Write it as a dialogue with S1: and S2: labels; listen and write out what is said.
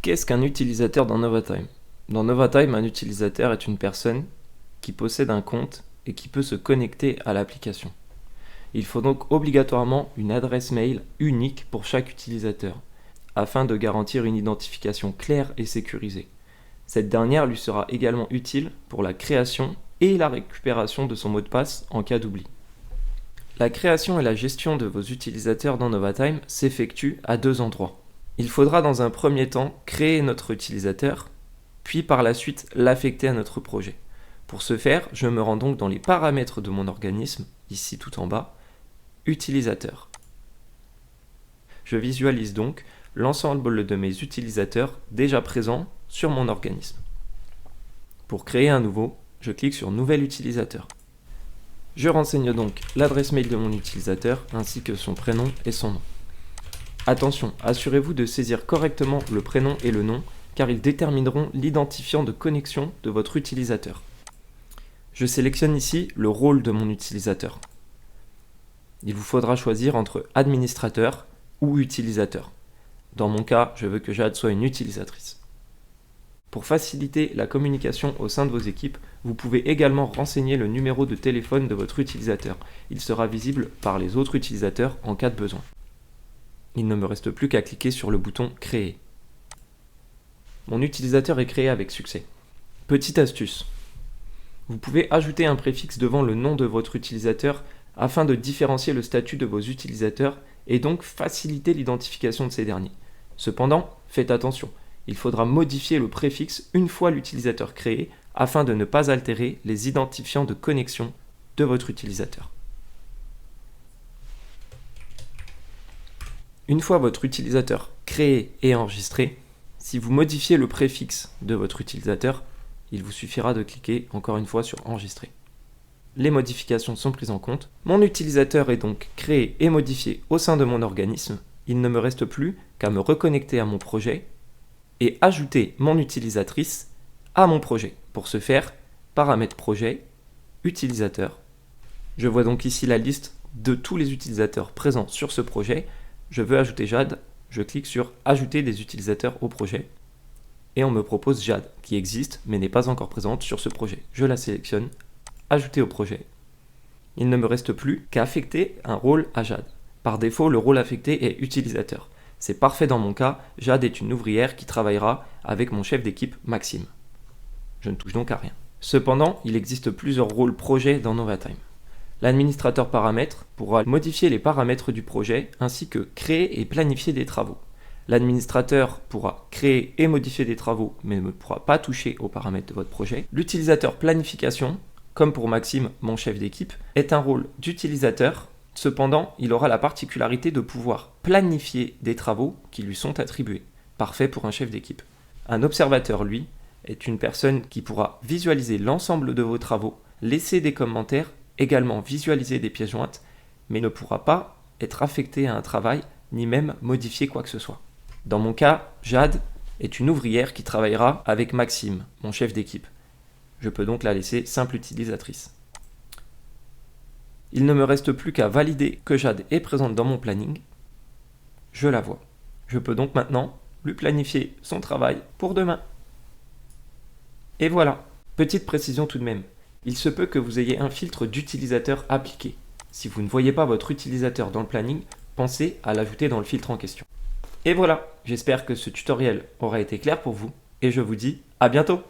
S1: Qu'est-ce qu'un utilisateur dans Novatime? Dans Novatime, un utilisateur est une personne qui possède un compte et qui peut se connecter à l'application. Il faut donc obligatoirement une adresse mail unique pour chaque utilisateur, afin de garantir une identification claire et sécurisée. Cette dernière lui sera également utile pour la création et la récupération de son mot de passe en cas d'oubli. La création et la gestion de vos utilisateurs dans Novatime s'effectuent à deux endroits. Il faudra dans un premier temps créer notre utilisateur, puis par la suite l'affecter à notre projet. Pour ce faire, je me rends donc dans les paramètres de mon organisme, ici tout en bas, utilisateur. Je visualise donc l'ensemble de mes utilisateurs déjà présents sur mon organisme. Pour créer un nouveau, je clique sur Nouvel utilisateur. Je renseigne donc l'adresse mail de mon utilisateur ainsi que son prénom et son nom. Attention, assurez-vous de saisir correctement le prénom et le nom car ils détermineront l'identifiant de connexion de votre utilisateur. Je sélectionne ici le rôle de mon utilisateur. Il vous faudra choisir entre administrateur ou utilisateur. Dans mon cas, je veux que Jade soit une utilisatrice. Pour faciliter la communication au sein de vos équipes, vous pouvez également renseigner le numéro de téléphone de votre utilisateur. Il sera visible par les autres utilisateurs en cas de besoin. Il ne me reste plus qu'à cliquer sur le bouton « Créer ». Mon utilisateur est créé avec succès. Petite astuce. Vous pouvez ajouter un préfixe devant le nom de votre utilisateur afin de différencier le statut de vos utilisateurs et donc faciliter l'identification de ces derniers. Cependant, faites attention, il faudra modifier le préfixe une fois l'utilisateur créé afin de ne pas altérer les identifiants de connexion de votre utilisateur. Une fois votre utilisateur créé et enregistré, si vous modifiez le préfixe de votre utilisateur, il vous suffira de cliquer encore une fois sur Enregistrer. Les modifications sont prises en compte. Mon utilisateur est donc créé et modifié au sein de mon organisme. Il ne me reste plus qu'à me reconnecter à mon projet et ajouter mon utilisatrice à mon projet. Pour ce faire, paramètres projet, utilisateur. Je vois donc ici la liste de tous les utilisateurs présents sur ce projet. Je veux ajouter Jade, je clique sur Ajouter des utilisateurs au projet et on me propose Jade qui existe mais n'est pas encore présente sur ce projet. Je la sélectionne, Ajouter au projet. Il ne me reste plus qu'à affecter un rôle à Jade. Par défaut, le rôle affecté est utilisateur. C'est parfait dans mon cas, Jade est une ouvrière qui travaillera avec mon chef d'équipe Maxime. Je ne touche donc à rien. Cependant, il existe plusieurs rôles projet dans Novatime. L'administrateur paramètres pourra modifier les paramètres du projet ainsi que créer et planifier des travaux. L'administrateur pourra créer et modifier des travaux mais ne pourra pas toucher aux paramètres de votre projet. L'utilisateur planification, comme pour Maxime, mon chef d'équipe, est un rôle d'utilisateur. Cependant, il aura la particularité de pouvoir planifier des travaux qui lui sont attribués. Parfait pour un chef d'équipe. Un observateur, lui, est une personne qui pourra visualiser l'ensemble de vos travaux, laisser des commentaires, également visualiser des pièces jointes, mais ne pourra pas être affecté à un travail, ni même modifier quoi que ce soit. Dans mon cas, Jade est une ouvrière qui travaillera avec Maxime, mon chef d'équipe. Je peux donc la laisser simple utilisatrice. Il ne me reste plus qu'à valider que Jade est présente dans mon planning. Je la vois. Je peux donc maintenant lui planifier son travail pour demain. Et voilà. Petite précision tout de même. Il se peut que vous ayez un filtre d'utilisateur appliqué. Si vous ne voyez pas votre utilisateur dans le planning, pensez à l'ajouter dans le filtre en question. Et voilà, j'espère que ce tutoriel aura été clair pour vous et je vous dis à bientôt.